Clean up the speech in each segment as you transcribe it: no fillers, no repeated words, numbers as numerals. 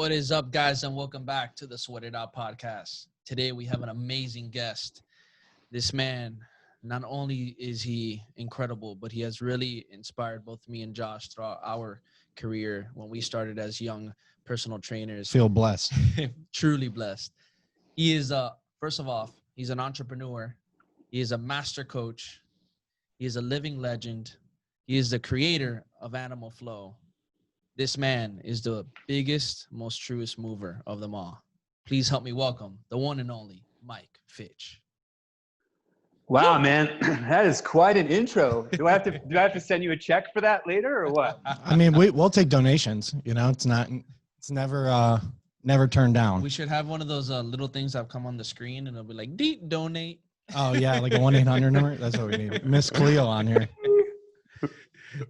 What is up, guys, and welcome back to the Sweat It Out podcast. Today we have an amazing guest. This man, not only is he incredible, but he has really inspired both me and Josh throughout our career when we started as young personal trainers. Feel blessed. Truly blessed. He is, first of all, he's an entrepreneur. He is a master coach. He is a living legend. He is the creator of Animal Flow. This man is the biggest, most truest mover of them all. Please help me welcome the one and only Mike Fitch. Wow, man, that is quite an intro. Do I have to send you a check for that later or what? I mean, we'll take donations. You know, it's never turned down. We should have one of those little things that come on the screen, and it'll be like, donate. Oh yeah, like a 1-800 number. That's what we need. Miss Cleo on here.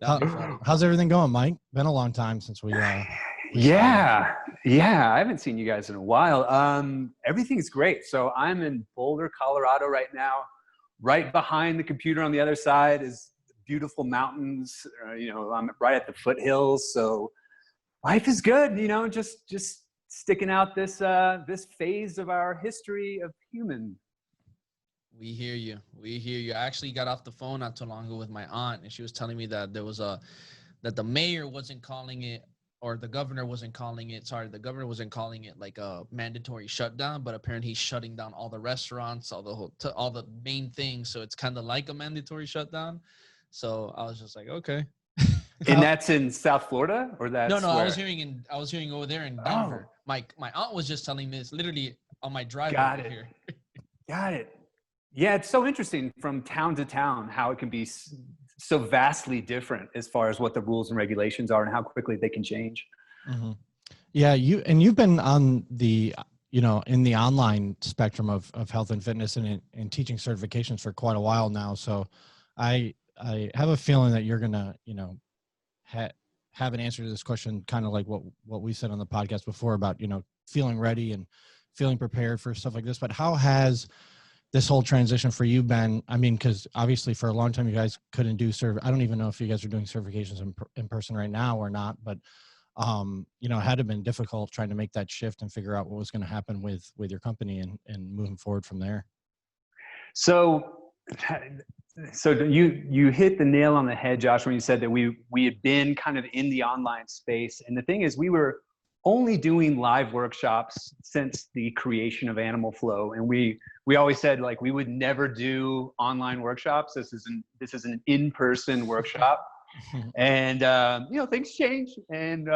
How's everything going, Mike? Been a long time since we Yeah, I haven't seen you guys in a while. Everything's great. So I'm in Boulder, Colorado right now. Right behind the computer on the other side is beautiful mountains. I'm right at the foothills. So life is good. Just sticking out this phase of our history of human. We hear you. I actually got off the phone not too long ago with my aunt, and she was telling me that that the mayor wasn't calling it, or the governor wasn't calling it. Sorry, the governor wasn't calling it like a mandatory shutdown, but apparently he's shutting down all the restaurants, all the main things. So it's kind of like a mandatory shutdown. So I was just like, okay. And that's in South Florida, or that's no. Where? I was hearing over there in Denver. Oh. My aunt was just telling me this literally on my drive Got over it. here. Got it. Yeah, it's so interesting from town to town how it can be so vastly different as far as what the rules and regulations are and how quickly they can change. Mm-hmm. Yeah, you've been on the in the online spectrum of health and fitness and teaching certifications for quite a while now. So I have a feeling that you're gonna have an answer to this question, kind of like what we said on the podcast before about feeling ready and feeling prepared for stuff like this. But how has this whole transition for you been? I mean, because obviously for a long time you guys couldn't do I don't even know if you guys are doing certifications in person right now or not, but it had been difficult trying to make that shift and figure out what was going to happen with your company and moving forward from there. So you hit the nail on the head, Josh, when you said that we had been kind of in the online space. And the thing is, we were only doing live workshops since the creation of Animal Flow. And we always said, like, we would never do online workshops. This is an in-person workshop. And, things change. And,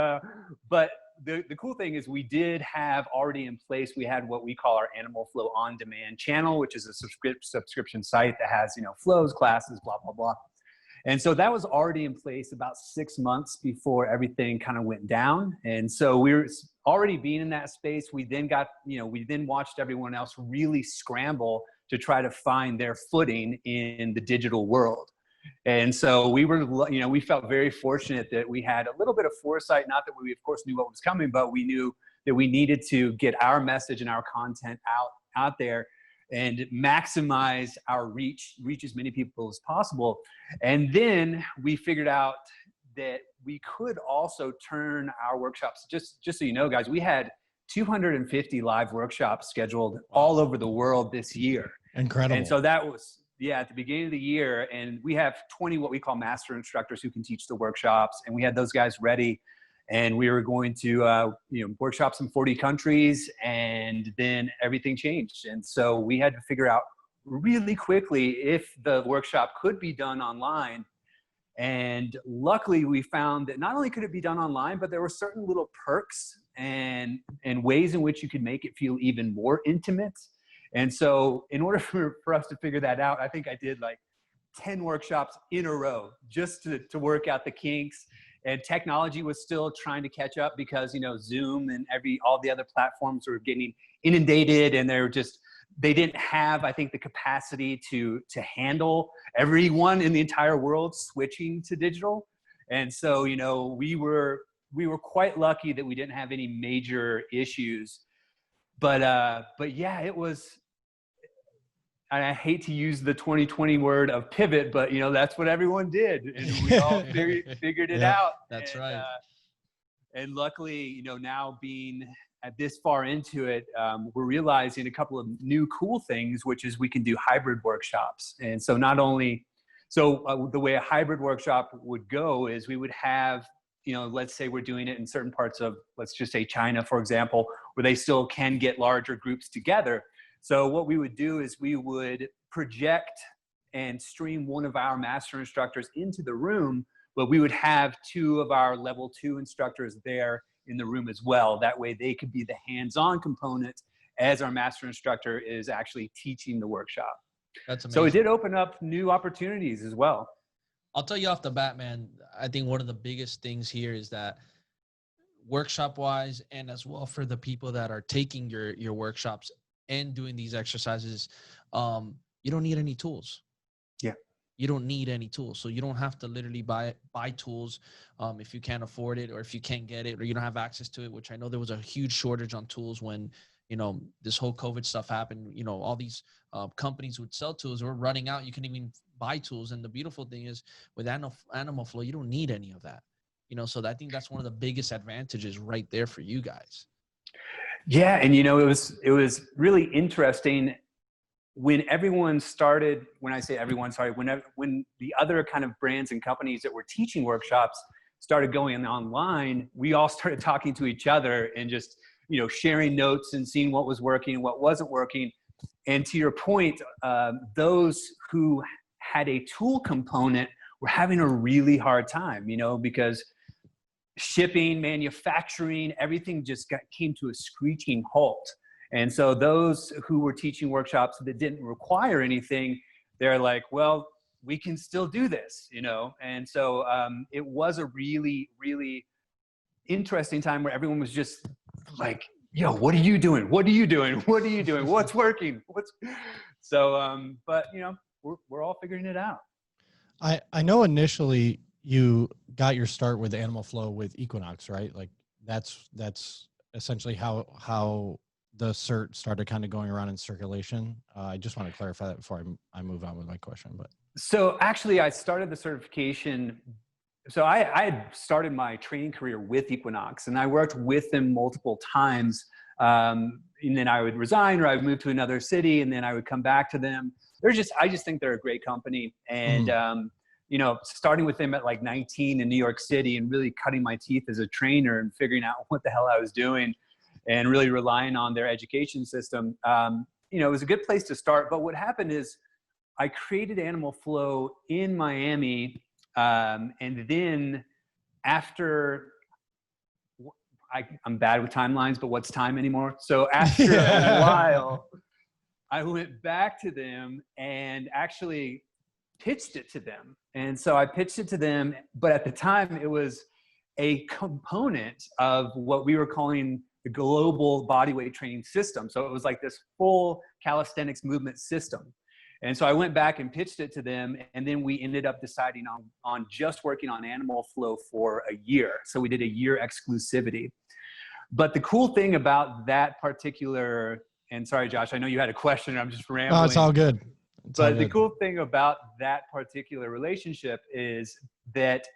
but the cool thing is we did have already in place, we had what we call our Animal Flow On Demand channel, which is a subscription site that has, flows, classes, blah, blah, blah. And so that was already in place about 6 months before everything kind of went down. And so we were already being in that space. We then watched everyone else really scramble to try to find their footing in the digital world. And so we felt very fortunate that we had a little bit of foresight, not that we of course knew what was coming, but we knew that we needed to get our message and our content out there and maximize our reach as many people as possible. And then we figured out that we could also turn our workshops, just so you know, guys, we had 250 live workshops scheduled all over the world this year. Incredible. And so that was, at the beginning of the year, and we have 20 what we call master instructors who can teach the workshops, and we had those guys ready. And we were going to, workshops in 40 countries, and then everything changed. And so we had to figure out really quickly if the workshop could be done online. And luckily we found that not only could it be done online, but there were certain little perks and ways in which you could make it feel even more intimate. And so in order for us to figure that out, I think I did like 10 workshops in a row just to work out the kinks. And technology was still trying to catch up because, Zoom and all the other platforms were getting inundated, and they didn't have, I think, the capacity to handle everyone in the entire world switching to digital. And so, we were quite lucky that we didn't have any major issues. But yeah, it was, and I hate to use the 2020 word of pivot, but that's what everyone did, and we all figured it out. That's right. And luckily, you know, now being at this far into it, we're realizing a couple of new cool things, which is we can do hybrid workshops. And so not only, the way a hybrid workshop would go is we would have, you know, let's say we're doing it in certain parts of, let's just say China, for example, where they still can get larger groups together. So what we would do is we would project and stream one of our master instructors into the room, but we would have 2 of our level 2 instructors there in the room as well. That way they could be the hands-on component as our master instructor is actually teaching the workshop. That's amazing. So it did open up new opportunities as well. I'll tell you off the bat, man, I think one of the biggest things here is that workshop wise, and as well for the people that are taking your workshops and doing these exercises, you don't need any tools. Yeah. You don't need any tools. So you don't have to literally buy tools if you can't afford it, or if you can't get it, or you don't have access to it, which I know there was a huge shortage on tools when, you know, this whole COVID stuff happened. You know, all these companies would sell tools were running out. You couldn't even buy tools. And the beautiful thing is with Animal Flow, you don't need any of that. You know, so I think that's one of the biggest advantages right there for you guys. Yeah. And, you know, it was really interesting when everyone started, when I say everyone, sorry, when the other kind of brands and companies that were teaching workshops started going online, we all started talking to each other and just, you know, sharing notes and seeing what was working and what wasn't working. And to your point, those who had a tool component were having a really hard time, you know, because shipping, manufacturing, everything just came to a screeching halt. And so those who were teaching workshops that didn't require anything, they're like, well, we can still do this, you know? And so it was a really, really interesting time where everyone was just like, yo, what are you doing? What are you doing? What are you doing? What's working? So, but you know, we're all figuring it out. I know initially you got your start with Animal Flow with Equinox, right? Like that's essentially how the cert started kind of going around in circulation. I just want to clarify that before I move on with my question. But so actually I started the certification. So I had started my training career with Equinox, and I worked with them multiple times. And then I would resign, or I would move to another city, and then I would come back to them. I just think they're a great company. And, you know, starting with them at like 19 in New York City and really cutting my teeth as a trainer and figuring out what the hell I was doing and really relying on their education system, you know, it was a good place to start. But what happened is I created Animal Flow in Miami. And then after, I'm bad with timelines, but what's time anymore? So after a while, I went back to them and actually pitched it to them. And so I pitched it to them, but at the time it was a component of what we were calling the Global Bodyweight Training system. So it was like this full calisthenics movement system. And so I went back and pitched it to them, and then we ended up deciding on just working on Animal Flow for a year. So we did a year exclusivity. But the cool thing about that particular, and sorry, Josh, I know you had a question, I'm just rambling. no, it's all good. But the cool thing about that particular relationship is that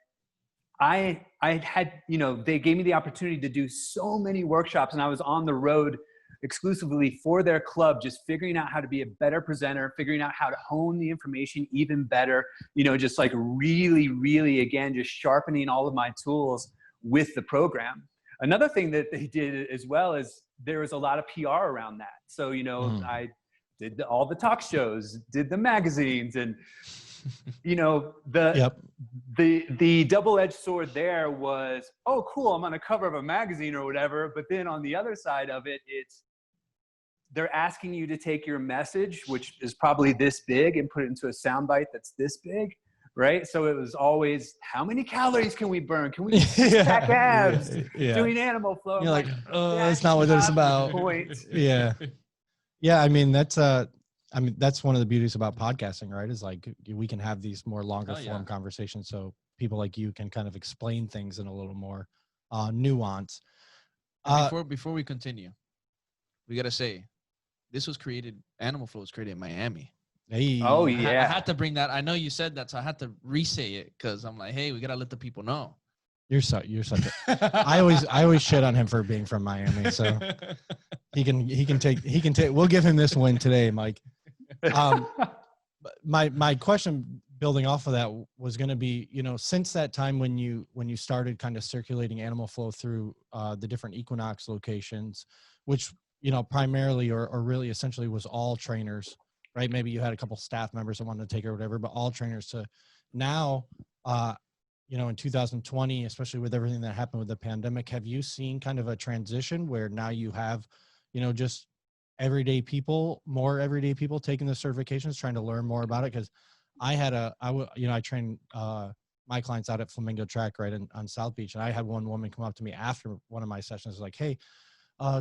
I had, you know, they gave me the opportunity to do so many workshops, and I was on the road exclusively for their club, just figuring out how to be a better presenter, figuring out how to hone the information even better, you know, just like really, really, again, just sharpening all of my tools with the program. Another thing that they did as well is there was a lot of PR around that. So, you know, I did all the talk shows, did the magazines, and, you know, the double-edged sword there was, oh, cool, I'm on the cover of a magazine or whatever. But then on the other side of it, they're asking you to take your message, which is probably this big, and put it into a soundbite that's this big, right? So it was always, how many calories can we burn? Can we stack abs doing Animal Flow? You're like, oh, that's not what it's about. Yeah. Yeah. I mean, that's one of the beauties about podcasting, right? Is like, we can have these more longer form conversations. So people like you can kind of explain things in a little more nuance. Before we continue, we got to say, Animal Flow was created in Miami. Hey. Oh, yeah. I had to bring that. I know you said that, so I had to re-say it because I'm like, hey, we got to let the people know. You're such a, I always shit on him for being from Miami. So he can take, we'll give him this win today, Mike. My question building off of that was going to be, since that time when you started kind of circulating animal flow through the different Equinox locations, which, primarily or really essentially was all trainers, right? Maybe you had a couple staff members that wanted to take it or whatever, but all trainers to now, in 2020, especially with everything that happened with the pandemic, have you seen kind of a transition where now you have, just more everyday people taking the certifications, trying to learn more about it? Because I train my clients out at Flamingo Track right on South Beach, and I had one woman come up to me after one of my sessions like, hey,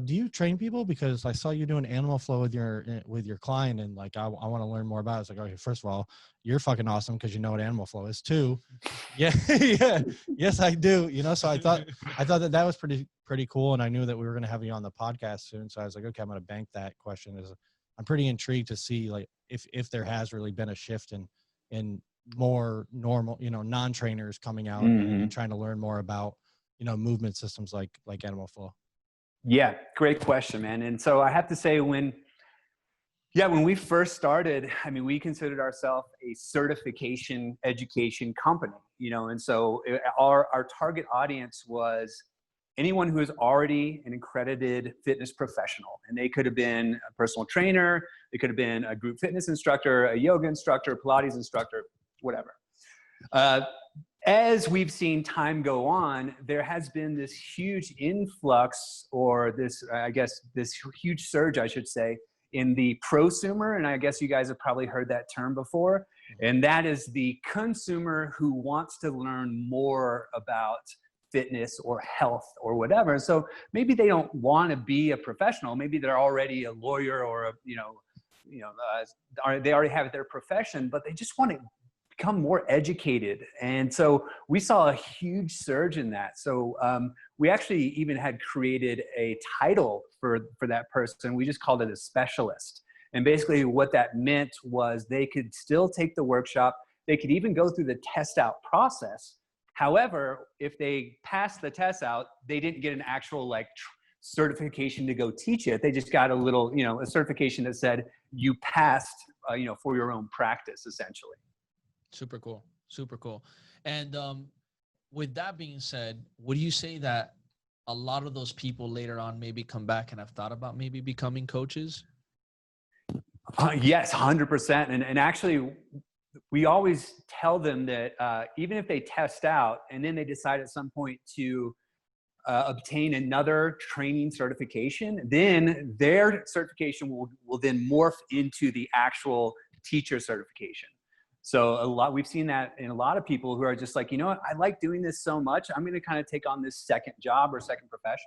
do you train people? Because I saw you doing animal flow with your client, and like I want to learn more about it. It's like, okay, first of all, you're fucking awesome because you know what animal flow is. Two, yeah, yes, I do. So I thought that was pretty cool, and I knew that we were going to have you on the podcast soon. So I was like, okay, I'm going to bank that question. I'm pretty intrigued to see like if there has really been a shift in more normal, non-trainers coming out and trying to learn more about movement systems like animal flow. Yeah, great question, man. And so I have to say when we first started, I mean, we considered ourselves a certification education company, and so our target audience was anyone who is already an accredited fitness professional. And they could have been a personal trainer, they could have been a group fitness instructor, a yoga instructor, Pilates instructor, whatever. As we've seen time go on, there has been this huge influx, or this huge surge, I should say, in the prosumer. And I guess you guys have probably heard that term before. And that is the consumer who wants to learn more about fitness or health or whatever. And so maybe they don't want to be a professional. Maybe they're already a lawyer or they already have their profession, but they just want to become more educated. And so we saw a huge surge in that. So we actually even had created a title for that person. We just called it a specialist. And basically what that meant was they could still take the workshop. They could even go through the test out process. However, if they passed the test out, they didn't get an actual certification to go teach it. They just got a little, a certification that said you passed, for your own practice, essentially. Super cool. Super cool. And with that being said, would you say that a lot of those people later on maybe come back and have thought about maybe becoming coaches? Yes, 100%. And actually, we always tell them that even if they test out and then they decide at some point to obtain another training certification, then their certification will then morph into the actual teacher certification. So we've seen that in a lot of people who are just like, I like doing this so much, I'm going to kind of take on this second job or second profession.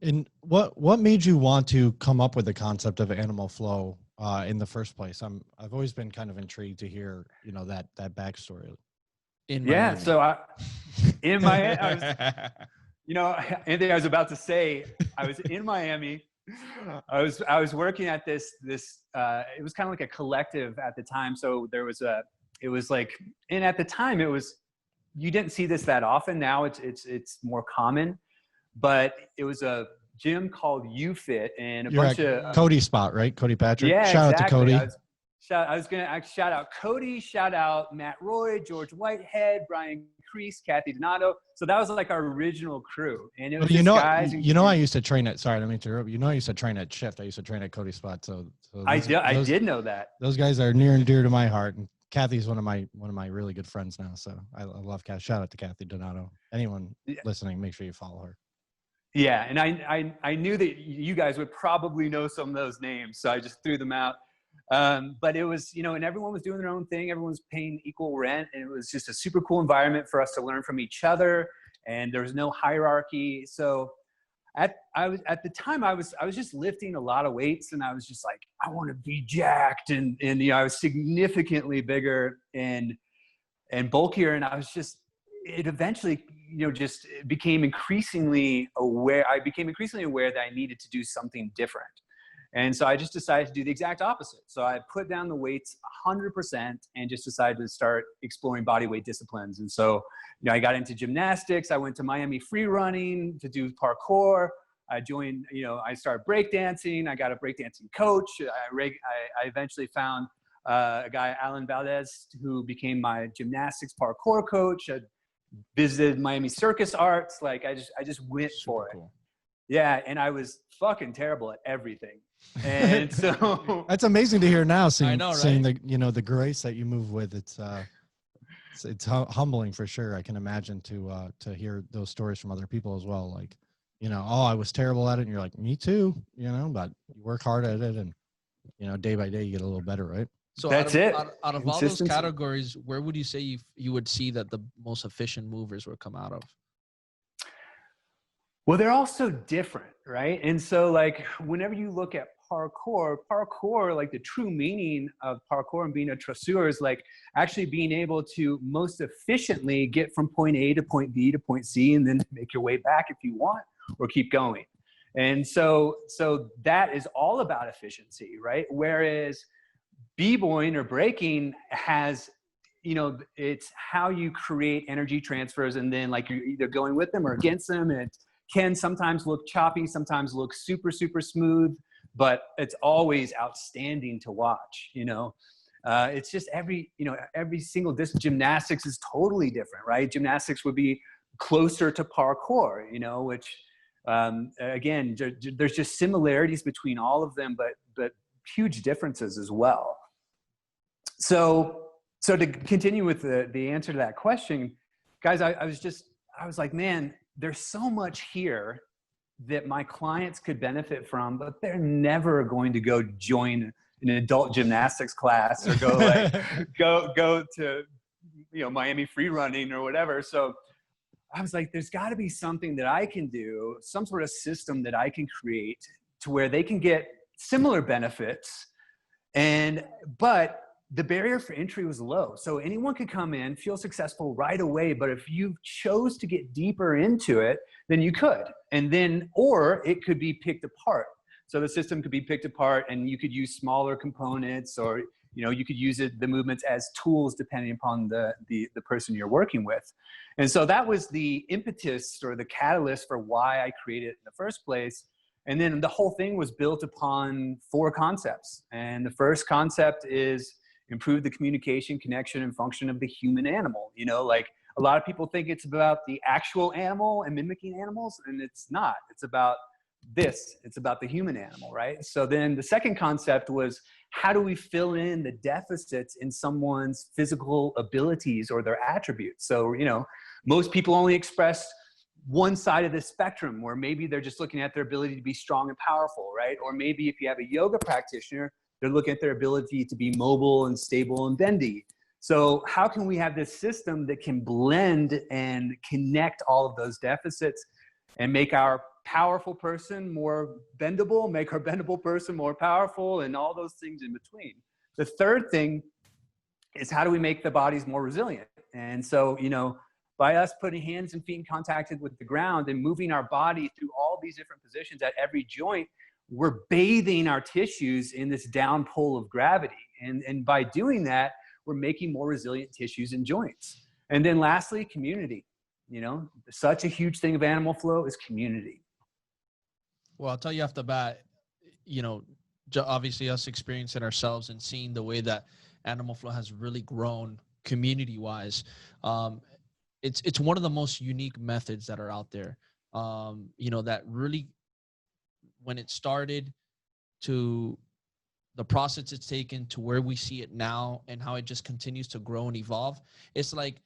And what made you want to come up with the concept of animal flow in the first place? I've always been kind of intrigued to hear, that backstory. Yeah. So Anthony, I was about to say, I was in Miami. I was working at this it was kind of like a collective at the time. So at the time you didn't see this that often. Now it's more common, but it was a gym called UFit and You're bunch of Cody spot, right? Cody Patrick. Yeah, shout exactly. out to Cody. I was going to shout out Cody, shout out Matt Roy, George Whitehead, Brian Crease, Kathy Donato. So that was like our original crew. And it was guys. I used to train at, sorry, let me interrupt. I used to train at Shift. I used to train at Cody Spot. So I did know that. Those guys are near and dear to my heart. And Kathy's one of my really good friends now. So I love Kathy. Shout out to Kathy Donato. Anyone listening, make sure you follow her. Yeah. And I knew that you guys would probably know some of those names. So I just threw them out. But it was, and everyone was doing their own thing. Everyone was paying equal rent, and it was just a super cool environment for us to learn from each other. And there was no hierarchy. So at the time I was just lifting a lot of weights, and I was just like, I want to be jacked. And I was significantly bigger and bulkier. And I was just, it eventually, just became increasingly aware. I became increasingly aware that I needed to do something different. And so I just decided to do the exact opposite. So I put down the weights 100% and just decided to start exploring body weight disciplines. And so, I got into gymnastics. I went to Miami free running to do parkour. I joined, I started breakdancing. I got a breakdancing coach. I eventually found a guy, Alan Valdez, who became my gymnastics parkour coach. I visited Miami Circus Arts. Like I just went for it. Cool. Yeah. And I was fucking terrible at everything. And so that's amazing to hear now, seeing right? the, the grace that you move with. It's humbling for sure. I can imagine to hear those stories from other people as well. Like, oh, I was terrible at it. And you're like, me too, but you work hard at it and, day by day you get a little better, right? So out of all those categories, where would you say you would see that the most efficient movers would come out of? Well, they're all so different, right? And so like whenever you look at parkour, like the true meaning of parkour and being a traceur is like actually being able to most efficiently get from point A to point B to point C and then make your way back if you want or keep going. And so that is all about efficiency, right? Whereas b-boying or breaking has, it's how you create energy transfers and then like you're either going with them or against them. And it can sometimes look choppy, sometimes look super, super smooth, but it's always outstanding to watch, It's just every single discipline. Gymnastics is totally different, right? Gymnastics would be closer to parkour, which, again, there's just similarities between all of them, but huge differences as well. So to continue with the answer to that question, guys, I was like, man, there's so much here that my clients could benefit from, but they're never going to go join an adult gymnastics class or go to, Miami free running or whatever. So I was like, there's got to be something that I can do, some sort of system that I can create to where they can get similar benefits. But the barrier for entry was low. So anyone could come in, feel successful right away. But if you chose to get deeper into it, then you could. Or it could be picked apart. So the system could be picked apart and you could use smaller components or, you could use the movements as tools depending upon the person you're working with. And so that was the impetus or the catalyst for why I created it in the first place. And then the whole thing was built upon 4 concepts. And the first concept is improve the communication, connection, and function of the human animal. Like a lot of people think it's about the actual animal and mimicking animals, and it's not. It's about this. It's about the human animal, right? So then the second concept was, how do we fill in the deficits in someone's physical abilities or their attributes? So, most people only express one side of the spectrum, where maybe they're just looking at their ability to be strong and powerful, right? Or maybe if you have a yoga practitioner, they're looking at their ability to be mobile and stable and bendy. So how can we have this system that can blend and connect all of those deficits and make our powerful person more bendable, make our bendable person more powerful, and all those things in between? The third thing is, how do we make the bodies more resilient? And so, by us putting hands and feet in contact with the ground and moving our body through all these different positions at every joint, we're bathing our tissues in this down pull of gravity. And by doing that, we're making more resilient tissues and joints. And then lastly, community. Such a huge thing of animal flow is community. Well, I'll tell you off the bat, obviously us experiencing ourselves and seeing the way that animal flow has really grown community-wise. It's one of the most unique methods that are out there. That really, when it started to the process it's taken to where we see it now and how it just continues to grow and evolve, it's like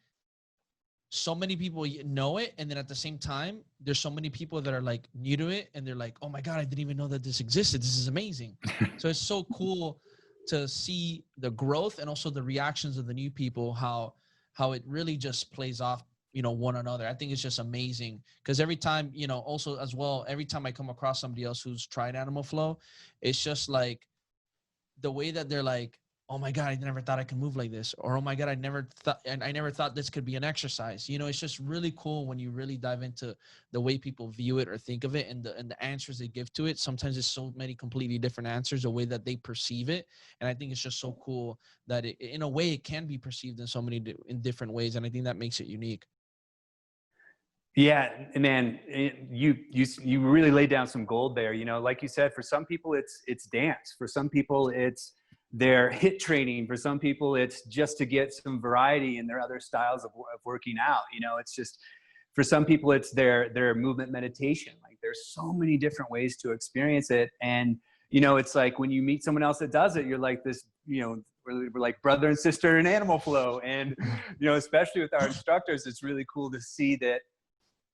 so many people know it. And then at the same time, there's so many people that are like new to it. And they're like, oh my God, I didn't even know that this existed. This is amazing. So it's so cool to see the growth and also the reactions of the new people, how it really just plays off, one another. I think it's just amazing because every time, also as well, every time I come across somebody else who's tried animal flow, it's just like the way that they're like, oh my God, I never thought I could move like this. Or, oh my God, I never thought this could be an exercise. You know, it's just really cool when you really dive into the way people view it or think of it, and the answers they give to it. Sometimes it's so many completely different answers, the way that they perceive it. And I think it's just so cool that in a way it can be perceived in so many in different ways. And I think that makes it unique. Yeah, man, you really laid down some gold there. You know, like you said, for some people it's dance. For some people it's their HIIT training. For some people it's just to get some variety in their other styles of working out. You know, it's just, for some people it's their movement meditation. Like, there's so many different ways to experience it. And, you know, it's like when you meet someone else that does it, you're like this, you know, we're like brother and sister in animal flow. And, you know, especially with our instructors, it's really cool to see that,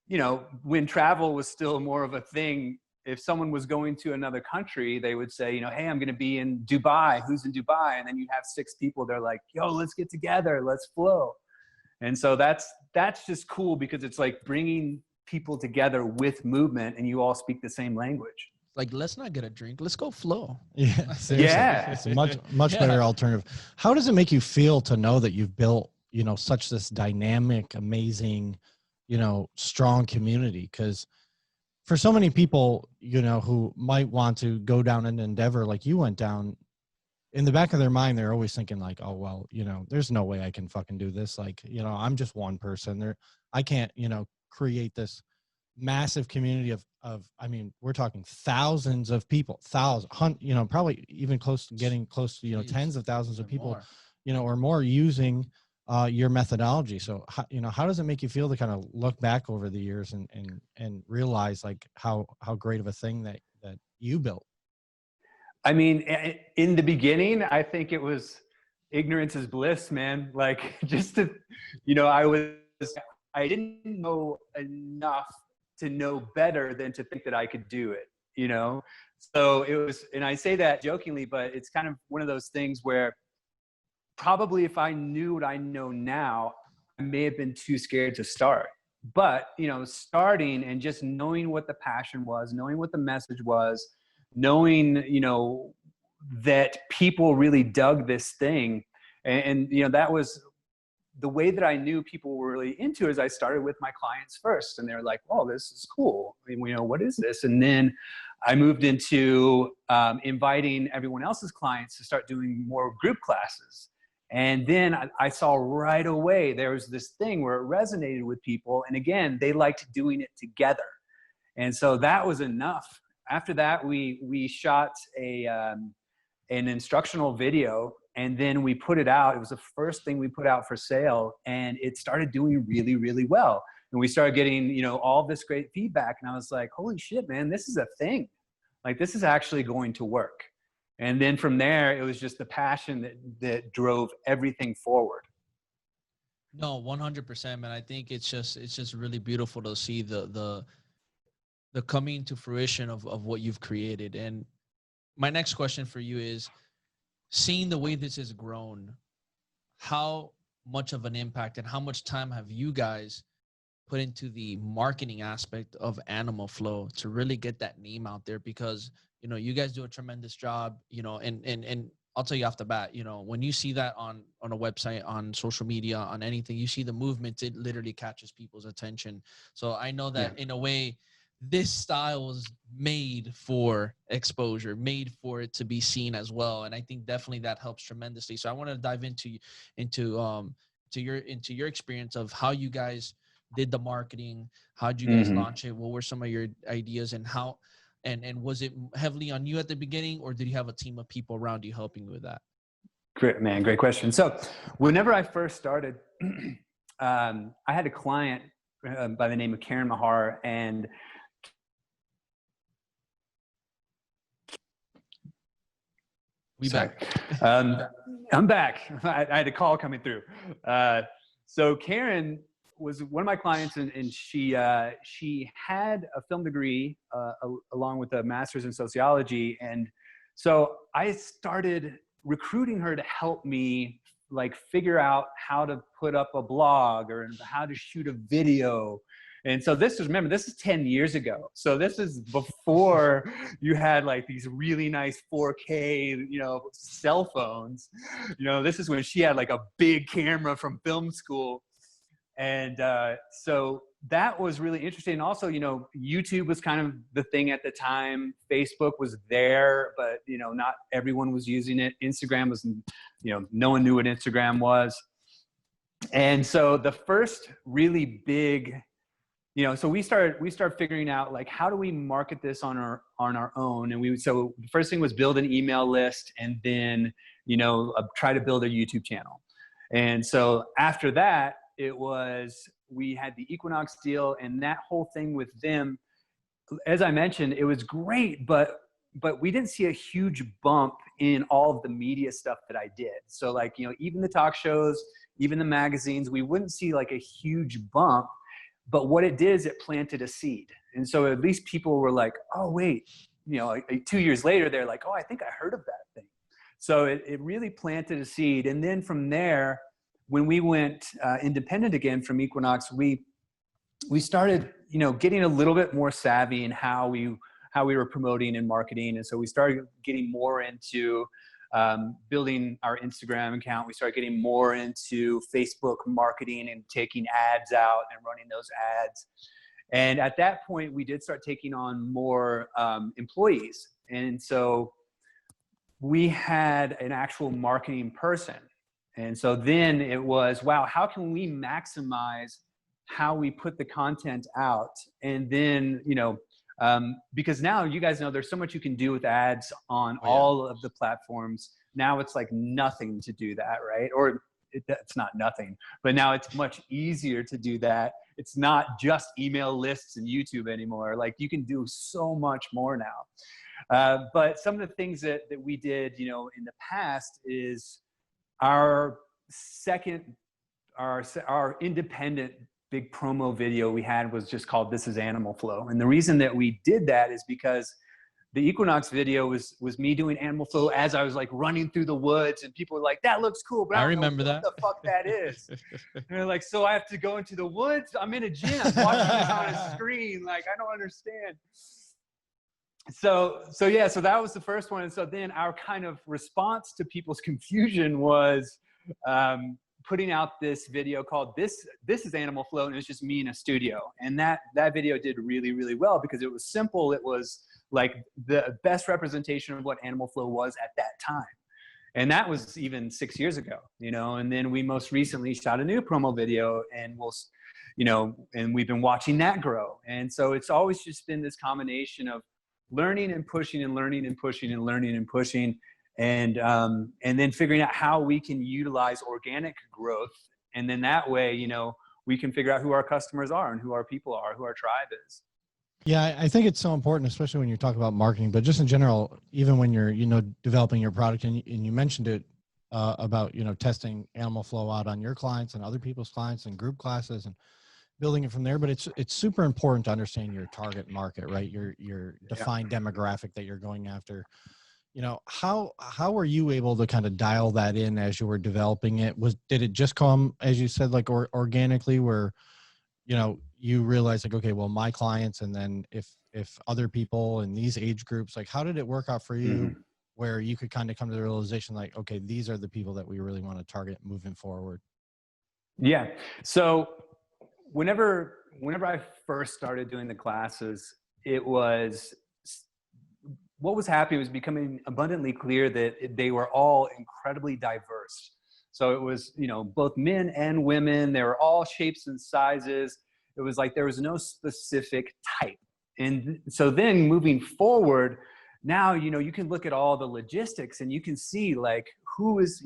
you know, when travel was still more of a thing, if someone was going to another country, they would say, you know, hey, I'm going to be in Dubai. Who's in Dubai? And then you have 6 people. They're like, yo, let's get together. Let's flow. And so that's just cool, because it's like bringing people together with movement, and you all speak the same language. Like, let's not get a drink. Let's go flow. Yeah, seriously. Yeah. It's a much better alternative. How does it make you feel to know that you've built, you know, such this dynamic, amazing, you know, strong community? Because for so many people, you know, who might want to go down an endeavor like you went down, in the back of their mind, they're always thinking like, oh, well, you know, there's no way I can fucking do this. Like, you know, I'm just one person. I can't, you know, create this massive community of, I mean, we're talking thousands of people, you know, probably even getting close to, you know, tens of thousands of people, you know, or more using your methodology. So, you know, how does it make you feel to kind of look back over the years and realize like how great of a thing that you built? I mean, in the beginning, I think it was ignorance is bliss, man. Like, just to, you know, I didn't know enough to know better than to think that I could do it, you know? So it was, and I say that jokingly, but it's kind of one of those things where probably if I knew what I know now, I may have been too scared to start. But, you know, starting and just knowing what the passion was, knowing what the message was, knowing, you know, that people really dug this thing. And you know, that was the way that I knew people were really into, is I started with my clients first, and they're like, oh, this is cool. I mean, you know, what is this? And then I moved into inviting everyone else's clients to start doing more group classes. And then I saw right away there was this thing where it resonated with people. And again, they liked doing it together. And so that was enough. After that, we shot an instructional video, and then we put it out. It was the first thing we put out for sale, and it started doing really, really well. And we started getting, you know, all this great feedback. And I was like, holy shit, man, this is a thing. Like, this is actually going to work. And then from there, it was just the passion that drove everything forward. No, 100%, man. I think it's just really beautiful to see the coming to fruition of what you've created. And my next question for you is, seeing the way this has grown, how much of an impact and how much time have you guys put into the marketing aspect of Animal Flow to really get that name out there? Because, you know, you guys do a tremendous job, you know, and I'll tell you off the bat, you know, when you see that on a website, on social media, on anything, you see the movement, it literally catches people's attention. So I know that in a way, this style was made for exposure, made for it to be seen as well. And I think definitely that helps tremendously. So I want to dive into your experience of how you guys did the marketing. How did you guys launch it? What were some of your ideas, and how, and was it heavily on you at the beginning, or did you have a team of people around you helping you with that? Great, man. Great question. So whenever I first started, I had a client by the name of Karen Mahar, and back. I'm back. I had a call coming through. So Karen was one of my clients, and she had a film degree along with a master's in sociology. And so I started recruiting her to help me like figure out how to put up a blog or how to shoot a video. And so remember, this is 10 years ago. So this is before you had like these really nice 4K, cell phones. This is when she had like a big camera from film school. And so that was really interesting. And also, YouTube was kind of the thing at the time. Facebook was there, but, not everyone was using it. Instagram was, no one knew what Instagram was. And so the first really big, so we started figuring out like, how do we market this on our own? And so the first thing was build an email list, and then, try to build a YouTube channel. And so after that, we had the Equinox deal, and that whole thing with them, as I mentioned, it was great, but we didn't see a huge bump in all of the media stuff that I did. So like, even the talk shows, even the magazines, we wouldn't see like a huge bump, but what it did is it planted a seed. And so at least people were like, oh wait, like 2 years later, they're like, oh, I think I heard of that thing. So it really planted a seed. And then from there, when we went independent again from Equinox, we started, getting a little bit more savvy in how we were promoting and marketing. And so we started getting more into building our Instagram account. We started getting more into Facebook marketing and taking ads out and running those ads. And at that point, we did start taking on more employees. And so we had an actual marketing person. And so then it was, wow, how can we maximize how we put the content out? And then, because now you guys know there's so much you can do with ads on all of the platforms. Now it's like nothing to do that, right? Or it's not nothing, but now it's much easier to do that. It's not just email lists and YouTube anymore. Like you can do so much more now. But some of the things that we did, in the past is our independent big promo video we had was just called This is Animal Flow. And the reason that we did that is because the Equinox video was me doing animal flow as I was like running through the woods, and people were like, that looks cool, but I remember what the fuck that is. And they're like, so I have to go into the woods? I'm in a gym watching this on a screen. Like, I don't understand. So that was the first one. And so then our kind of response to people's confusion was putting out this video called This is Animal Flow, and it was just me in a studio. And that video did really, really well because it was simple. It was like the best representation of what animal flow was at that time. And that was even 6 years ago, and then we most recently shot a new promo video, and and we've been watching that grow. And so it's always just been this combination of learning and pushing and learning and pushing and learning and pushing. And then figuring out how we can utilize organic growth. And then that way, we can figure out who our customers are and who our people are, who our tribe is. Yeah, I think it's so important, especially when you talk about marketing, but just in general, even when you're, developing your product, and you mentioned it about, testing animal flow out on your clients and other people's clients and group classes and building it from there. But it's super important to understand your target market, right? Your defined demographic that you're going after. How were you able to kind of dial that in as you were developing it? Did it just come, as you said, like organically, where, you realized like, okay, well, my clients, and then if other people in these age groups, like how did it work out for you where you could kind of come to the realization like, okay, these are the people that we really want to target moving forward? Yeah. So whenever I first started doing the classes, what was happening was becoming abundantly clear that they were all incredibly diverse. So it was, both men and women, they were all shapes and sizes. It was like there was no specific type. And so then moving forward, now, you can look at all the logistics and you can see like who is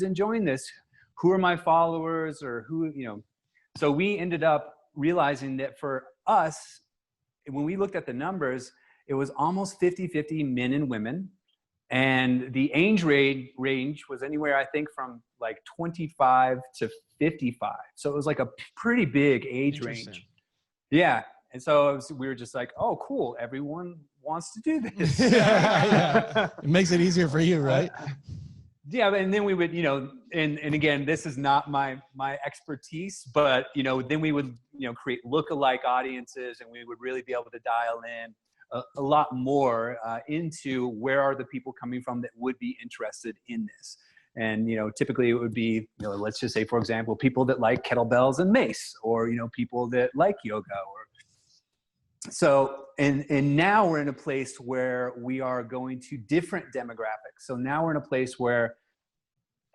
enjoying this, who are my followers, or who, So we ended up realizing that for us, when we looked at the numbers, it was almost 50-50 men and women. And the age range was anywhere, I think, from like 25 to 55. So it was like a pretty big age range. Yeah. And so we were just like, oh, cool. Everyone wants to do this. Yeah. It makes it easier for you, right? Yeah, and then we would, and again, this is not my expertise, but then we would, create lookalike audiences, and we would really be able to dial in a lot more into where are the people coming from that would be interested in this. And typically it would be, let's just say, for example, people that like kettlebells and mace, or people that like yoga, or so, and now we're in a place where we are going to different demographics. So now we're in a place where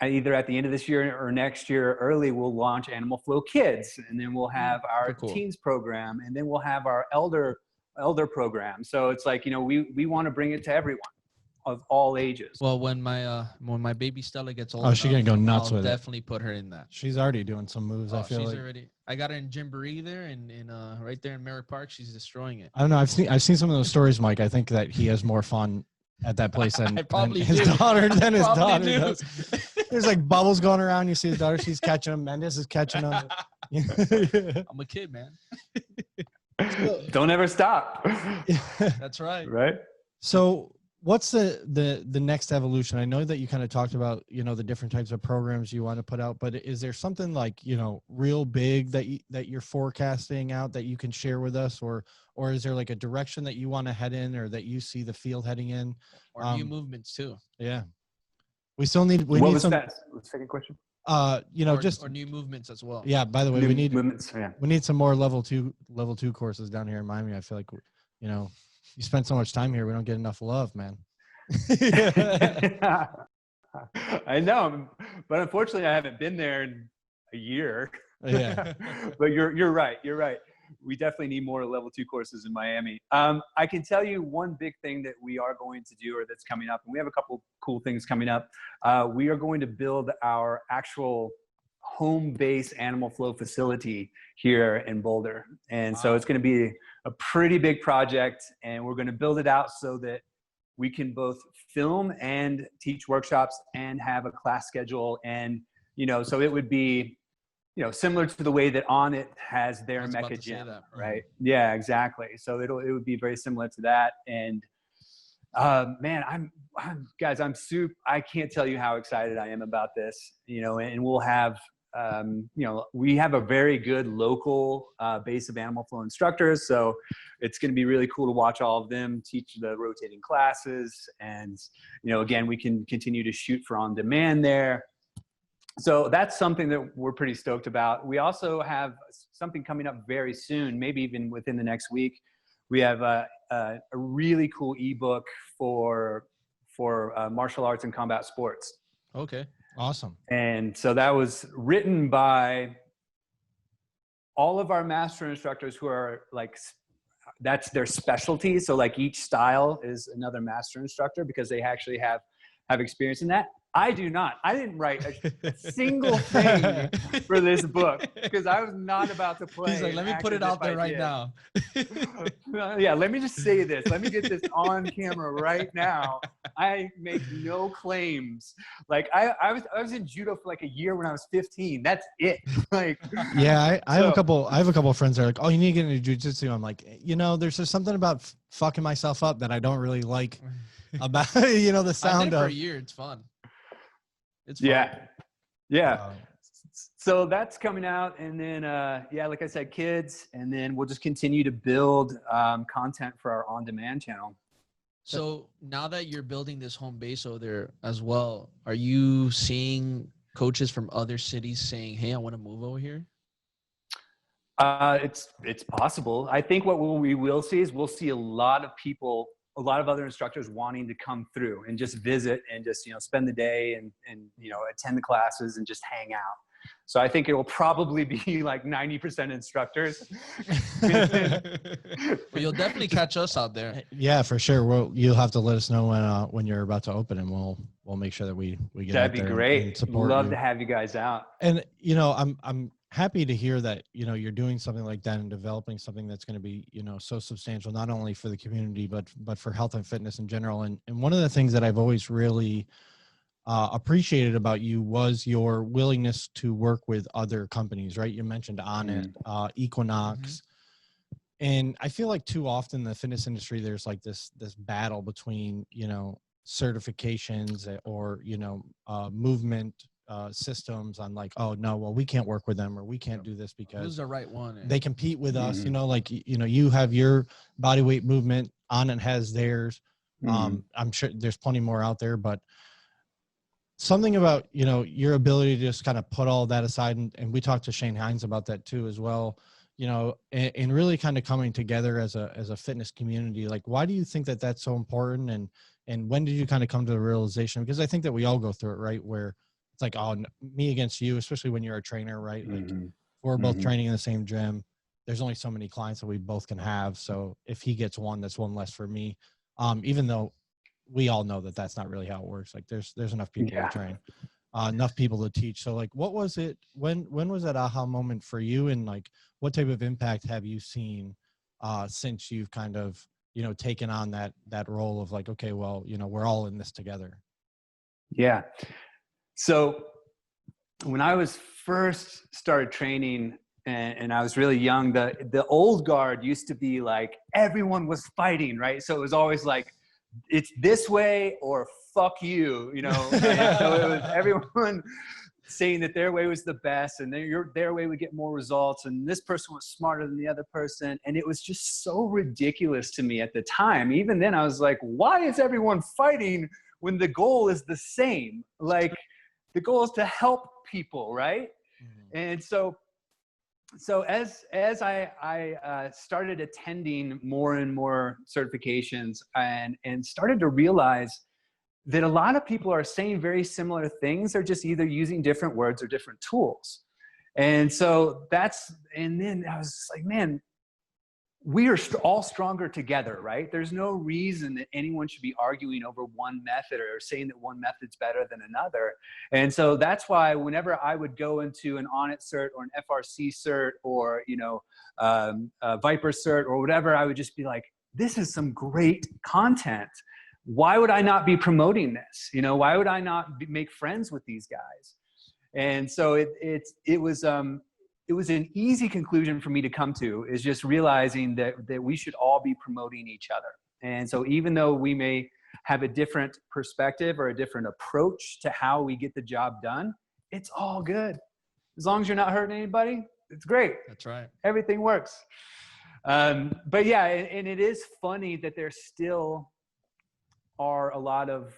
either at the end of this year or next year early, we'll launch Animal Flow Kids, and then we'll have our teens program, and then we'll have our elder program. So it's like, we want to bring it to everyone of all ages. Well, when my baby Stella gets older, she's gonna go nuts with it. I'll definitely put her in that. She's already doing some moves. I feel she's like already. I got her in Gymboree there, and right there in Merritt Park. She's destroying it. I don't know. I've seen some of those stories, Mike. I think that he has more fun at that place than his daughter does. There's like bubbles going around. You see his daughter, she's catching them. Mendes is catching them. I'm a kid, man. Don't ever stop. That's right. Right. So what's the next evolution? I know that you kind of talked about, the different types of programs you want to put out, but is there something like, real big that you're forecasting out that you can share with us, or is there like a direction that you want to head in, or that you see the field heading in? Or new movements too. Yeah. We still need, what was that? The second question? Or new movements as well. Yeah. By the way, we need movements. Yeah. We need some more level two courses down here in Miami. I feel like, you spend so much time here, we don't get enough love, man. I know, but unfortunately, I haven't been there in a year. Yeah. But you're right. You're right. We definitely need more level 2 courses in Miami. I can tell you one big thing that we are going to do, or that's coming up, and we have a couple cool things coming up. We are going to build our actual home-based Animal Flow facility here in Boulder. And so it's going to be a pretty big project, and we're going to build it out so that we can both film and teach workshops and have a class schedule. And, so it would be, similar to the way that On It has their Mecca gym, right? Yeah, exactly. So it would be very similar to that. And man, I can't tell you how excited I am about this, and we'll have, we have a very good local base of Animal Flow instructors. So it's going to be really cool to watch all of them teach the rotating classes. And, again, we can continue to shoot for on demand there. So that's something that we're pretty stoked about. We also have something coming up very soon, maybe even within the next week. We have a really cool ebook for martial arts and combat sports. Okay. Awesome. And so that was written by all of our master instructors who are like, that's their specialty. So like each style is another master instructor because they actually have experience in that. I do not. I didn't write a single thing for this book because I was not about to play. He's like, let me put it out there right now. Yeah, let me just say this. Let me get this on camera right now. I make no claims. Like I was in judo for like a year when I was 15. That's it. Like yeah, I have a couple of friends that are like, oh, you need to get into jiu-jitsu. I'm like, there's just something about fucking myself up that I don't really like about the sound I did of for a year. It's fun. It's fun. Yeah. So that's coming out, and then like I said, kids, and then we'll just continue to build content for our on-demand channel. So now that you're building this home base over there as well, are you seeing coaches from other cities saying, "Hey, I want to move over here"? It's possible. I think what we will see is we'll see a lot of other instructors wanting to come through and just visit and just, spend the day and attend the classes and just hang out. So I think it will probably be like 90% instructors. Well, you'll definitely catch us out there. Yeah, for sure. Well, you'll have to let us know when you're about to open, and we'll make sure that we get That'd out be there great. and support Love you. to have you guys out. And I'm happy to hear that you're doing something like that and developing something that's going to be so substantial, not only for the community but for health and fitness in general. And one of the things that I've always really appreciated about you was your willingness to work with other companies, right? You mentioned On It, Equinox. And I feel like too often in the fitness industry, there's like this battle between, certifications or, movement systems on like, oh no, well, we can't work with them, or we can't do this Who's because the right one? they compete with us, Mhm. like, you have your body weight movement, on and has theirs. Mhm. I'm sure there's plenty more out there, but something about, your ability to just kind of put all that aside. And we talked to Shane Hines about that too, as well, and really kind of coming together as a fitness community. Like, why do you think that that's so important? And when did you kind of come to the realization? Because I think that we all go through it, right? Where it's like, oh, me against you, especially when you're a trainer, right? Like, Mhm. we're both Mhm. training in the same gym. There's only so many clients that we both can have. So if he gets one, that's one less for me. Even though we all know that that's not really how it works. Like, there's enough people to Yeah. train, enough people to teach. So like, what was it, when was that aha moment for you? And like, what type of impact have you seen since you've kind of, taken on that role of like, okay, well, we're all in this together? Yeah. So when I was first started training and I was really young, the old guard used to be like, everyone was fighting, right? So it was always like, it's this way or fuck you, And so it was everyone saying that their way was the best and their way would get more results. And this person was smarter than the other person. And it was just so ridiculous to me at the time. Even then I was like, why is everyone fighting when the goal is the same? Like, the goal is to help people, right? Mhm. And so as I started attending more and more certifications and started to realize that a lot of people are saying very similar things. They're just either using different words or different tools. And then I was just like, man, we are all stronger together, right? There's no reason that anyone should be arguing over one method or saying that one method's better than another. And so that's why whenever I would go into an Onnit cert or an FRC cert or, a Viper cert or whatever, I would just be like, this is some great content. Why would I not be promoting this? Why would I not make friends with these guys? And so it was an easy conclusion for me to come to, is just realizing that we should all be promoting each other. And so even though we may have a different perspective or a different approach to how we get the job done, it's all good. As long as you're not hurting anybody, it's great. That's right. Everything works. But yeah, and it is funny that there still are a lot of,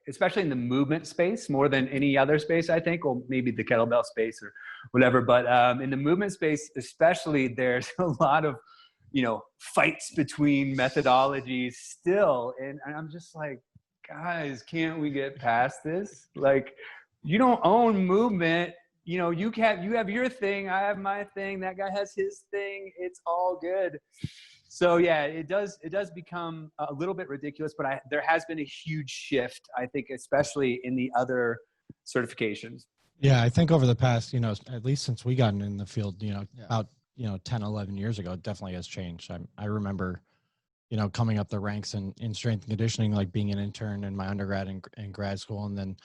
especially in the movement space, more than any other space, I think, or maybe the kettlebell space or whatever. But in the movement space, especially, there's a lot of, fights between methodologies still. And I'm just like, guys, can't we get past this? Like, you don't own movement. You have your thing. I have my thing. That guy has his thing. It's all good. So yeah, it does become a little bit ridiculous, but there has been a huge shift, I think, especially in the other certifications. Yeah, I think over the past, at least since we got in the field, Yeah. about 10, 11 years ago, it definitely has changed. I remember, coming up the ranks in strength and conditioning, like being an intern in my undergrad and grad school, and then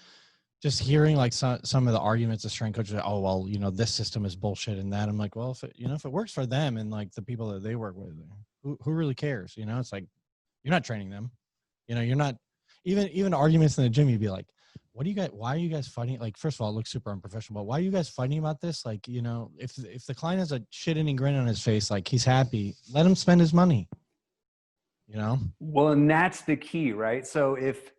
just hearing like some of the arguments of strength coaches, oh, well, this system is bullshit and that. I'm like, well, if it works for them and like the people that they work with, who really cares? It's like, you're not training them. You're not even arguments in the gym. You'd be like, why are you guys fighting? Like, first of all, it looks super unprofessional, but why are you guys fighting about this? Like, if the client has a shit-eating grin on his face, like he's happy, let him spend his money, Well, and that's the key, right? So if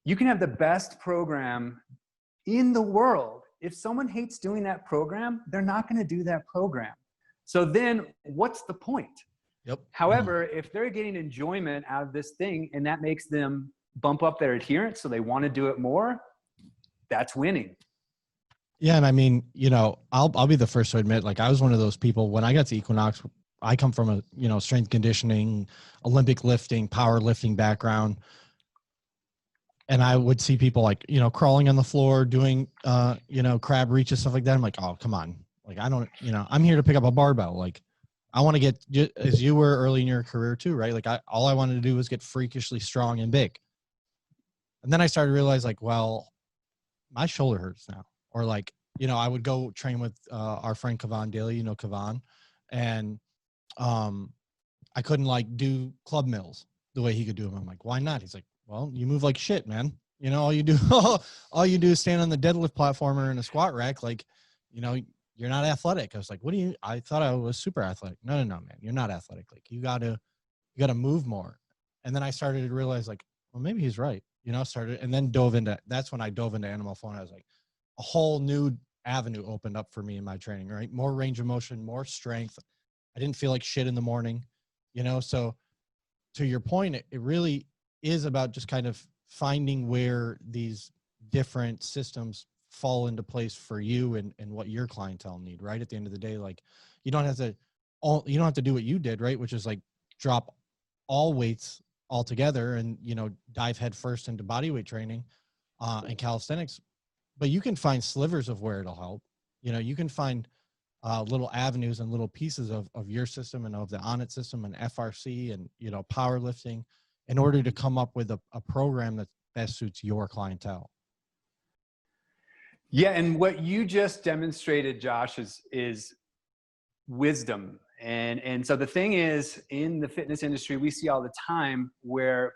you can have the best program in the world, if someone hates doing that program, they're not going to do that program. So then what's the point? Yep. However, if they're getting enjoyment out of this thing and that makes them bump up their adherence, so they want to do it more, that's winning. Yeah. And I mean, I'll be the first to admit, like, I was one of those people when I got to Equinox. I come from a, strength conditioning, Olympic lifting, powerlifting background. And I would see people like, crawling on the floor, doing, crab reaches, stuff like that. I'm like, oh, come on. Like, I don't, I'm here to pick up a barbell. Like, I want to get, as you were early in your career too, right? Like, all I wanted to do was get freakishly strong and big. And then I started to realize, like, well, my shoulder hurts now. Or like, I would go train with our friend Kavan Daly, Kavan. And I couldn't like do club mills the way he could do them. I'm like, why not? He's like, well, you move like shit, man. You know, all you do, all you do is stand on the deadlift platform or in a squat rack. Like, you know, you're not athletic. I was like, I thought I was super athletic. No, man, you're not athletic. Like you gotta move more. And then I started to realize like, well, maybe he's right. You know, and then that's when I dove into animal flow. And I was like, a whole new avenue opened up for me in my training, right? More range of motion, more strength. I didn't feel like shit in the morning, you know? So to your point, it really is about just kind of finding where these different systems fall into place for you and what your clientele need, right? At the end of the day, like you don't have to do what you did, right? Which is like drop all weights altogether and, you know, dive head first into bodyweight training and calisthenics, but you can find slivers of where it'll help. You know, you can find little avenues and little pieces of your system and of the Onnit system and FRC and, you know, powerlifting in order to come up with a program that best suits your clientele. Yeah. And what you just demonstrated, Josh, is wisdom. And so the thing is, in the fitness industry, we see all the time where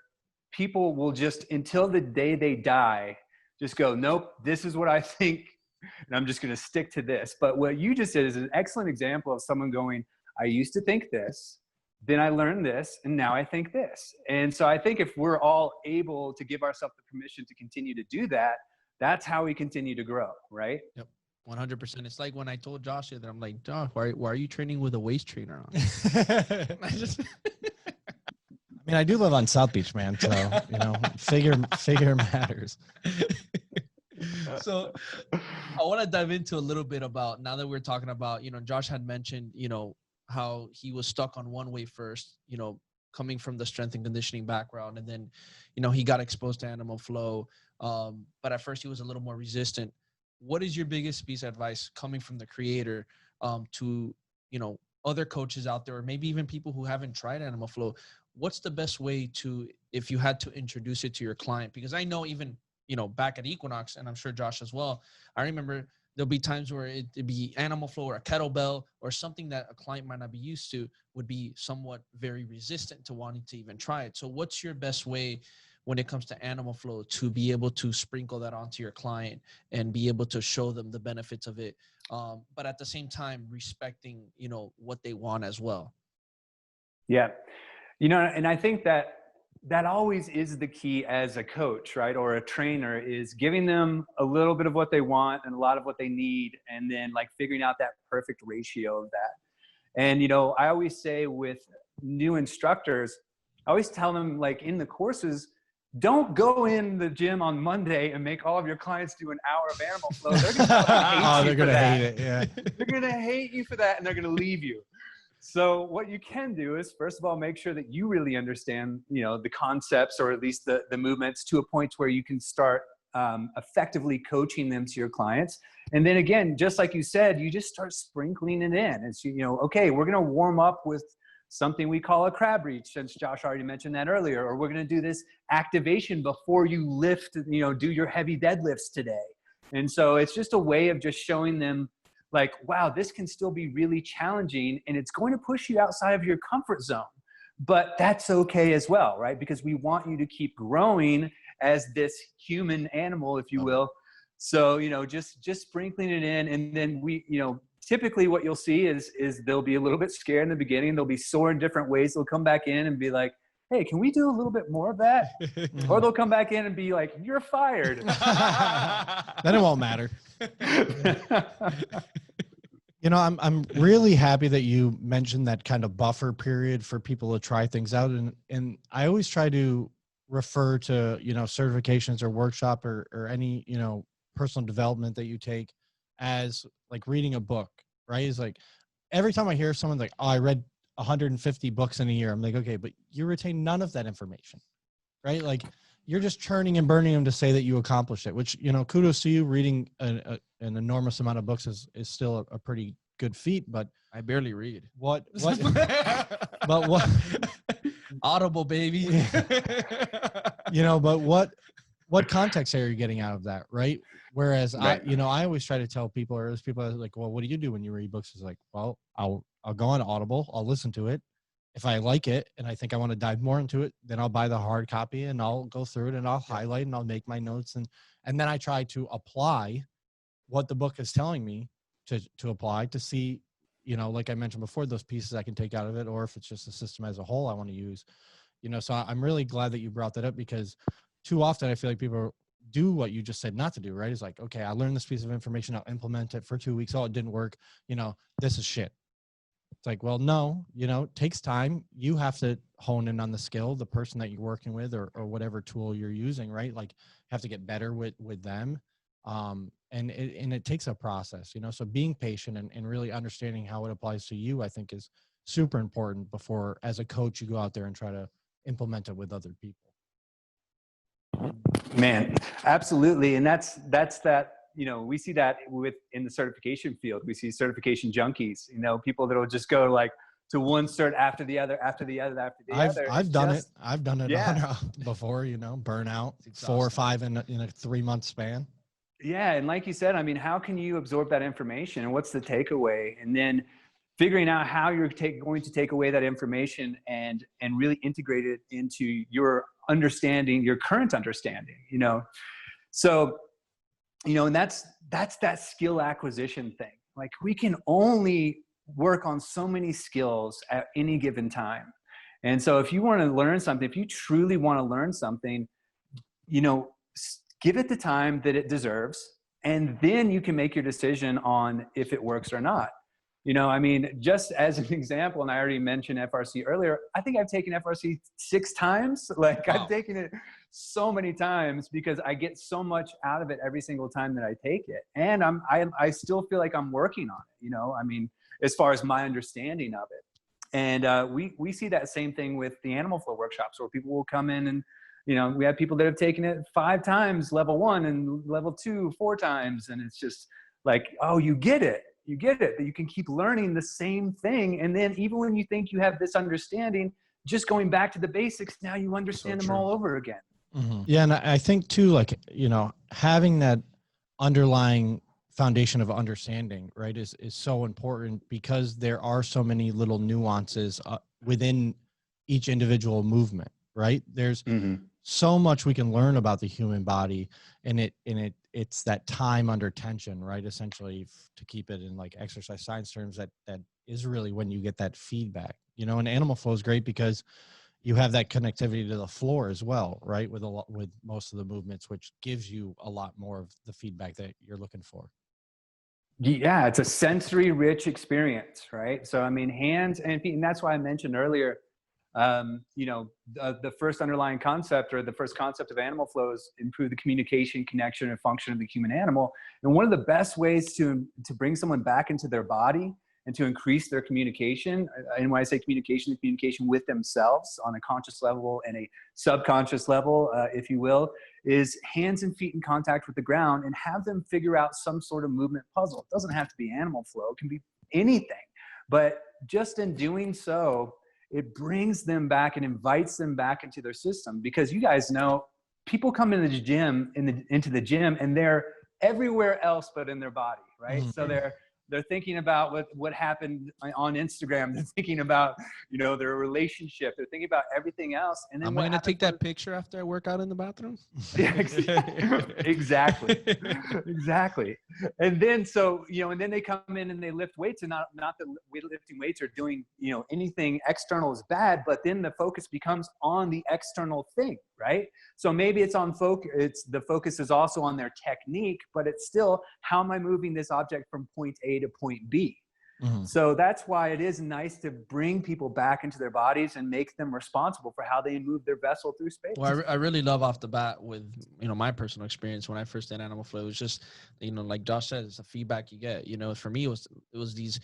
people will just, until the day they die, just go, nope, this is what I think, and I'm just going to stick to this. But what you just did is an excellent example of someone going, I used to think this, then I learned this, and now I think this. And so I think if we're all able to give ourselves the permission to continue to do that, that's how we continue to grow, right? Yep. 100%. It's like when I told Josh that I'm like, Josh, why are you training with a waist trainer on? I mean, I do live on South Beach, man. So, you know, figure matters. So I want to dive into a little bit about, now that we're talking about, you know, Josh had mentioned, you know, how he was stuck on one weight first, you know, coming from the strength and conditioning background. And then, you know, he got exposed to animal flow. But at first he was a little more resistant. What is your biggest piece of advice coming from the creator to, you know, other coaches out there, or maybe even people who haven't tried animal flow? What's the best way to, if you had to introduce it to your client? Because I know even, you know, back at Equinox, and I'm sure Josh as well, I remember there'll be times where it'd be animal flow or a kettlebell or something that a client might not be used to would be somewhat very resistant to wanting to even try it. So what's your best way when it comes to animal flow to be able to sprinkle that onto your client and be able to show them the benefits of it, but at the same time respecting, you know, what they want as well? Yeah. You know, and I think that always is the key as a coach, right? Or a trainer, is giving them a little bit of what they want and a lot of what they need, and then like figuring out that perfect ratio of that. And, you know, I always say with new instructors, I always tell them, like, in the courses, don't go in the gym on Monday and make all of your clients do an hour of animal flow. They're going to hate it. Yeah. They're going to hate you for that, and they're going to leave you. So what you can do is, first of all, make sure that you really understand, you know, the concepts, or at least the movements, to a point where you can start effectively coaching them to your clients. And then again, just like you said, you just start sprinkling it in. It's, you know, okay, we're going to warm up with something we call a crab reach, since Josh already mentioned that earlier, or we're going to do this activation before you lift, you know, do your heavy deadlifts today. And so it's just a way of just showing them, like, wow, this can still be really challenging, and it's going to push you outside of your comfort zone, but that's okay as well, right? Because we want you to keep growing as this human animal, if you will. So, you know, just sprinkling it in. And then we, you know, typically what you'll see is they'll be a little bit scared in the beginning. They'll be sore in different ways. They'll come back in and be like, hey, can we do a little bit more of that? Or they'll come back in and be like, you're fired. Then it won't matter. You know, I'm really happy that you mentioned that kind of buffer period for people to try things out. And I always try to refer to, you know, certifications or workshop or any, you know, personal development that you take as like reading a book, right? It's like every time I hear someone like, oh, I read 150 books in a year, I'm like, okay, but you retain none of that information, right? Like you're just churning and burning them to say that you accomplished it, which, you know, kudos to you. Reading an enormous amount of books is still a pretty good feat, but I barely read. But what Audible, baby. You know, but what context are you getting out of that, right? Whereas right. I always try to tell people, or there's people that are like, well, what do you do when you read books? It's like, well, I'll go on Audible, I'll listen to it, if I like it and I think I want to dive more into it, then I'll buy the hard copy and I'll go through it and I'll highlight and I'll make my notes. And then I try to apply what the book is telling me to apply to see, you know, like I mentioned before, those pieces I can take out of it, or if it's just the system as a whole I want to use, you know. So I'm really glad that you brought that up, because too often I feel like people do what you just said not to do, right? It's like, okay, I learned this piece of information, I'll implement it for 2 weeks. Oh, it didn't work. You know, this is shit. It's like, well, no, you know, it takes time. You have to hone in on the skill, the person that you're working with, or whatever tool you're using, right? Like, you have to get better with them. And it takes a process, you know, so being patient and really understanding how it applies to you, I think, is super important before, as a coach, you go out there and try to implement it with other people. Man, absolutely. And that's that, you know, we see that in the certification field. We see certification junkies, you know, people that will just go like to one cert after the other, after the other, after the other. I've done it. I've done it Yeah. before, you know, burnout, 4 or 5 in a 3-month span. Yeah. And like you said, I mean, how can you absorb that information, and what's the takeaway? And then figuring out how you're going to take away that information and really integrate it into your understanding, your current understanding, you know? So, you know, and that's that skill acquisition thing. Like, we can only work on so many skills at any given time. And so if you want to learn something, if you truly want to learn something, you know, give it the time that it deserves, and then you can make your decision on if it works or not. You know, I mean, just as an example, and I already mentioned FRC earlier, I think I've taken FRC 6 times. Like, wow. I've taken it so many times because I get so much out of it every single time that I take it. And I still feel like I'm working on it, you know, I mean, as far as my understanding of it. And we see that same thing with the animal flow workshops, where people will come in and, you know, we have people that have taken it 5 times, level 1, and level 2, 4 times. And it's just like, oh, you get it, that you can keep learning the same thing. And then even when you think you have this understanding, just going back to the basics, now you understand them all over again. Mm-hmm. Yeah. And I think too, like, you know, having that underlying foundation of understanding, right, is so important, because there are so many little nuances within each individual movement, right? There's so much we can learn about the human body, and it's that time under tension, right? Essentially, to keep it in like exercise science terms, that is really when you get that feedback, you know. And animal flow is great because you have that connectivity to the floor as well, right? With most of the movements, which gives you a lot more of the feedback that you're looking for. Yeah, it's a sensory rich experience, right? So, I mean, hands and feet, and that's why I mentioned earlier, you know, the first underlying concept, or the first concept of animal flow, is improve the communication, connection, and function of the human animal. And one of the best ways to bring someone back into their body and to increase their communication, and when I say communication, the communication with themselves on a conscious level and a subconscious level, if you will, is hands and feet in contact with the ground, and have them figure out some sort of movement puzzle. It doesn't have to be animal flow, it can be anything. But just in doing so, it brings them back and invites them back into their system. Because you guys know, people come into the gym, into the gym, and they're everywhere else but in their body, right? Mm-hmm. So they're thinking about what happened on Instagram. They're thinking about, you know, their relationship. They're thinking about everything else. And then I'm going to take that picture after I work out in the bathroom. Yeah, exactly. Exactly. And then, so, you know, and then they come in and they lift weights, and not that lifting weights or doing, you know, anything external is bad, but then the focus becomes on the external thing, right? So maybe it's on focus. The focus is also on their technique, but it's still, how am I moving this object from point A to point B? Mm-hmm. So that's why it is nice to bring people back into their bodies and make them responsible for how they move their vessel through space. Well, I really love off the bat with, you know, my personal experience when I first did animal flow. It was just, you know, like Josh said, it's the feedback you get. You know, for me, it was these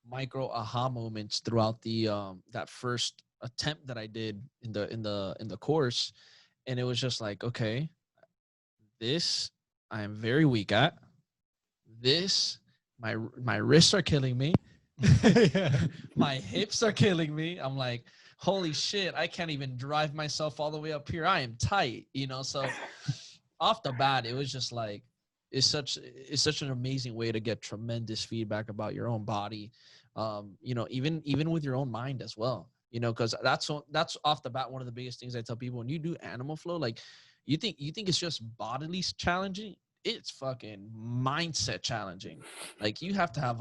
micro aha moments throughout the that first attempt that I did in the course, and it was just like, okay, this I am very weak at. This, my wrists are killing me. My hips are killing me. I'm like, holy shit, I can't even drive myself all the way up here. I am tight, you know? So off the bat, it was just like, it's such an amazing way to get tremendous feedback about your own body. You know, even with your own mind as well. you know, because that's off the bat one of the biggest things I tell people. When you do animal flow, like you think it's just bodily challenging. It's fucking mindset challenging. Like you have to have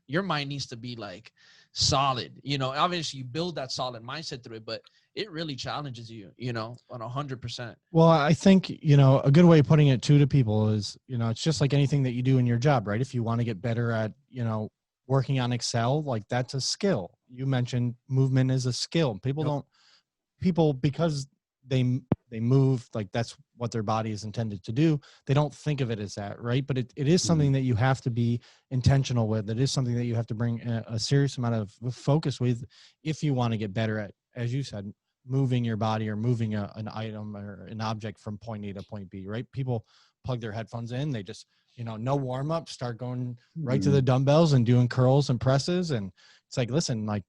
your mind needs to be like solid, you know. Obviously you build that solid mindset through it, but it really challenges you, you know, on 100%. Well, I think, you know, a good way of putting it too to people is, you know, it's just like anything that you do in your job, right? If you want to get better at, you know, working on Excel, like that's a skill. You mentioned movement is a skill. People because they move, like that's what their body is intended to do. They don't think of it as that, right? But it is something that you have to be intentional with. It is something that you have to bring a serious amount of focus with if you want to get better at, as you said, moving your body or moving an item or an object from point A to point B, right? People plug their headphones in, they just, you know, no warm up, start going right to the dumbbells and doing curls and presses. And it's like, listen, like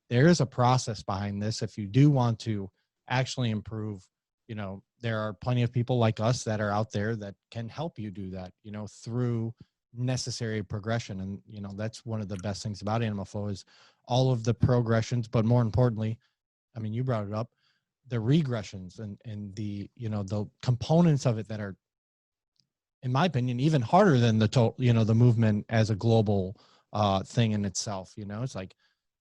there is a process behind this. If you do want to actually improve, you know, there are plenty of people like us that are out there that can help you do that, you know, through necessary progression. And, you know, that's one of the best things about Animal Flow is all of the progressions, but more importantly, I mean, you brought it up, the regressions and the, you know, the components of it that are, in my opinion, even harder than the total, you know, the movement as a global thing in itself. You know, it's like,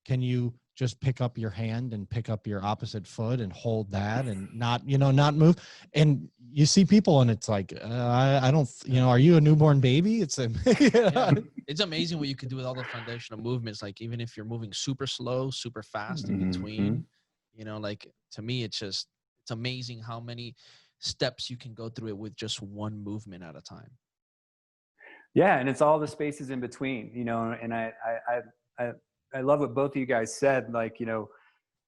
can you just pick up your hand and pick up your opposite foot and hold that and not, you know, not move? And you see people and it's like, I don't, you know, are you a newborn baby? It's It's amazing what you can do with all the foundational movements. Like even if you're moving super slow, super fast in between, you know, like to me, it's amazing how many steps you can go through it with just one movement at a time. Yeah. And it's all the spaces in between, you know, and I love what both of you guys said, like, you know,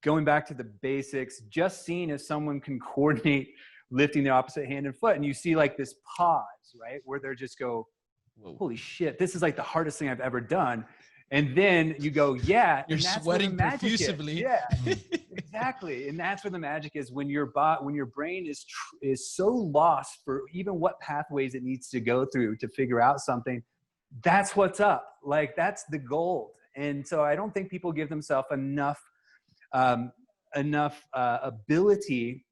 going back to the basics, just seeing if someone can coordinate lifting the opposite hand and foot. And you see like this pause, right? Where they're just go, whoa, holy shit, this is like the hardest thing I've ever done. And then you go, yeah. You're sweating profusely. Yeah, exactly. And that's where the magic is, when your brain is so lost for even what pathways it needs to go through to figure out something. That's what's up. Like that's the gold. And so I don't think people give themselves enough ability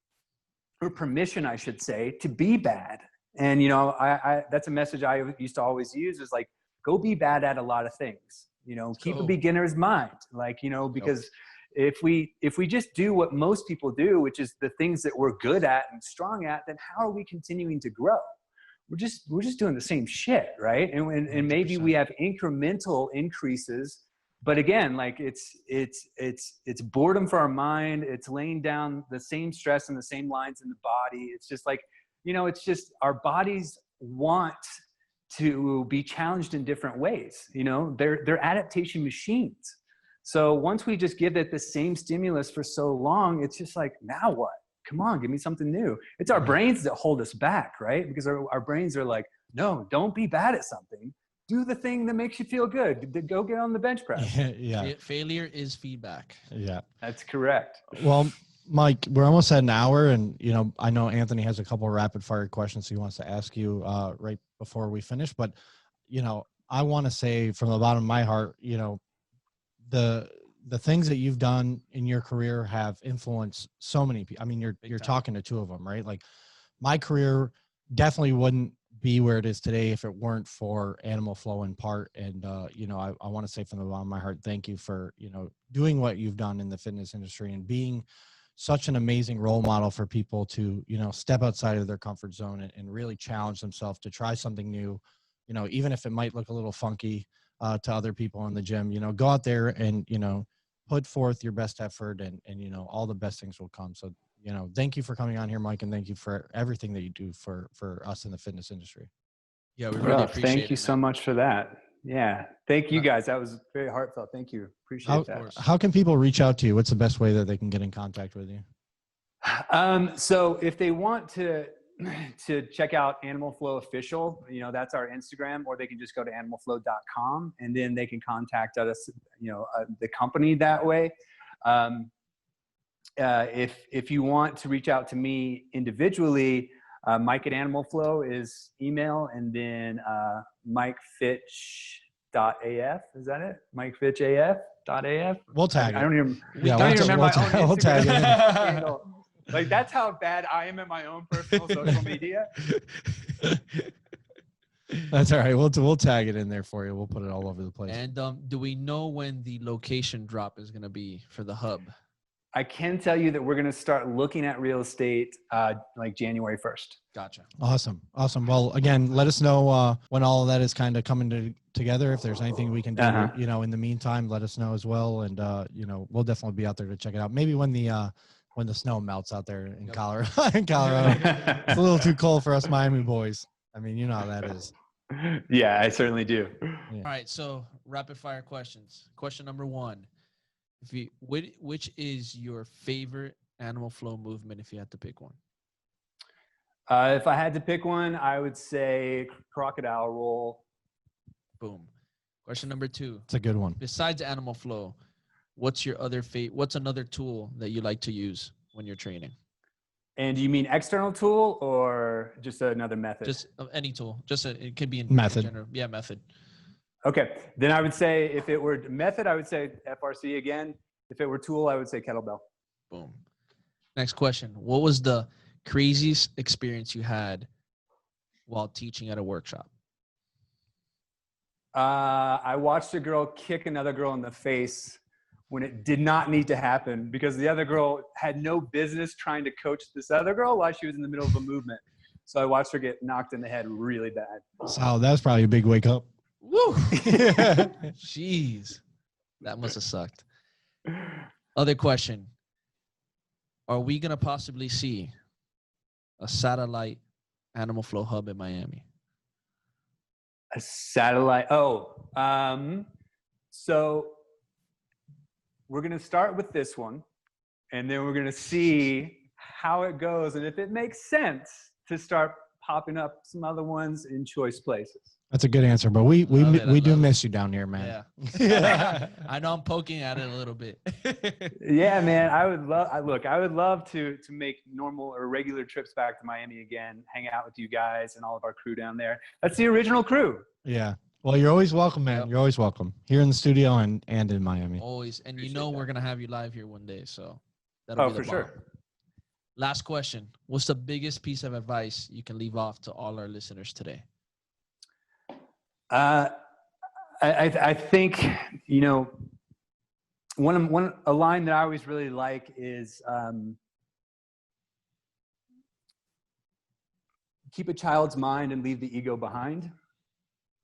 or permission, I should say, to be bad. And, you know, I that's a message I used to always use is like, go be bad at a lot of things, you know, keep a beginner's mind, like, you know, because if we just do what most people do, which is the things that we're good at and strong at, then how are we continuing to grow? We're just doing the same shit. Right. And maybe we have incremental increases, but again, like it's boredom for our mind. It's laying down the same stress and the same lines in the body. It's just like, you know, it's just our bodies want to be challenged in different ways. You know, they're adaptation machines. So once we just give it the same stimulus for so long, it's just like, now what? Come on, give me something new. It's our brains that hold us back, right? Because our brains are like, no, don't be bad at something. Do the thing that makes you feel good. Go get on the bench press. Yeah. Failure is feedback. Yeah. That's correct. Well, Mike, we're almost at an hour, and, you know, I know Anthony has a couple of rapid fire questions he wants to ask you right before we finish, but, you know, I want to say from the bottom of my heart, you know, the things that you've done in your career have influenced so many people. I mean, you're talking to two of them, right? Like my career definitely wouldn't be where it is today if it weren't for Animal Flow in part. And, you know, I want to say from the bottom of my heart, thank you for, you know, doing what you've done in the fitness industry and being such an amazing role model for people to, you know, step outside of their comfort zone and really challenge themselves to try something new, you know, even if it might look a little funky to other people in the gym. You know, go out there and, you know, put forth your best effort and, you know, all the best things will come. So, you know, thank you for coming on here, Mike, and thank you for everything that you do for us in the fitness industry. Yeah, we really appreciate it. Thank you so much for that. Yeah. Thank you guys. That was very heartfelt. Thank you. Appreciate that. How can people reach out to you? What's the best way that they can get in contact with you? So if they want to check out Animal Flow Official, you know, that's our Instagram, or they can just go to animalflow.com and then they can contact us, you know, the company that way. If you want to reach out to me individually, Mike at Animal Flow is email, and then Mike Fitch AF. Is that it? Mike Fitch AF .AF. We'll tag I it. don't even. Yeah, don't even remember my own we'll tag Instagram it. handle. Like that's how bad I am at my own personal social media. That's all right. We'll tag it in there for you. We'll put it all over the place. And do we know when the location drop is going to be for the hub? I can tell you that we're going to start looking at real estate like January 1st. Gotcha. Awesome. Well, again, let us know when all of that is kind of coming together. If there's anything we can do, in the meantime, let us know as well. And, we'll definitely be out there to check it out. Maybe when the snow melts out there in Colorado. It's a little too cold for us Miami boys. I mean, you know how that is. Yeah, I certainly do. Yeah. All right. So rapid fire questions. Question number 1. Which is your favorite animal flow movement if you had to pick one? If I had to pick one, I would say crocodile roll. Boom. Question number 2. It's a good one. Besides animal flow, what's another tool that you like to use when you're training? And do you mean external tool or just another method? Just any tool. It could be in Method. General. Yeah, method. Okay. Then I would say if it were method, I would say FRC again. If it were tool, I would say kettlebell. Boom. Next question. What was the craziest experience you had while teaching at a workshop? I watched a girl kick another girl in the face when it did not need to happen because the other girl had no business trying to coach this other girl while she was in the middle of a movement. So I watched her get knocked in the head really bad. So that was probably a big wake up. Woo! Jeez. That must have sucked. Other question. Are we going to possibly see a satellite animal flow hub in Miami? A satellite. So we're going to start with this one, and then we're going to see how it goes, and if it makes sense to start popping up some other ones in choice places. That's a good answer, but we do miss you down here, man. Yeah. I know I'm poking at it a little bit. Yeah, man. I would love to make normal or regular trips back to Miami again, hang out with you guys and all of our crew down there. That's the original crew. Yeah. Well, you're always welcome, man. Yep. You're always welcome here in the studio and in Miami. Always. And Appreciate we're going to have you live here one day. So that'll be the for sure. Last question. What's the biggest piece of advice you can leave off to all our listeners today? I think, a line that I always really like is keep a child's mind and leave the ego behind.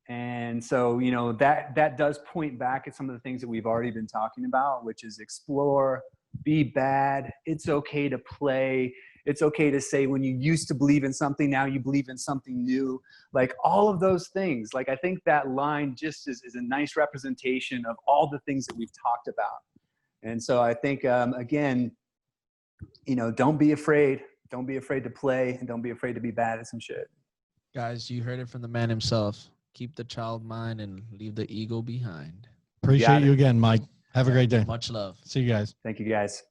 And so, that does point back at some of the things that we've already been talking about, which is explore, be bad. It's okay to play. It's okay to say when you used to believe in something, now you believe in something new. Like all of those things. Like I think that line just is a nice representation of all the things that we've talked about. And so I think, again, don't be afraid. Don't be afraid to play and don't be afraid to be bad at some shit. Guys, you heard it from the man himself. Keep the child mind and leave the ego behind. Appreciate you again, Mike. Have a great day. Much love. See you guys. Thank you, guys.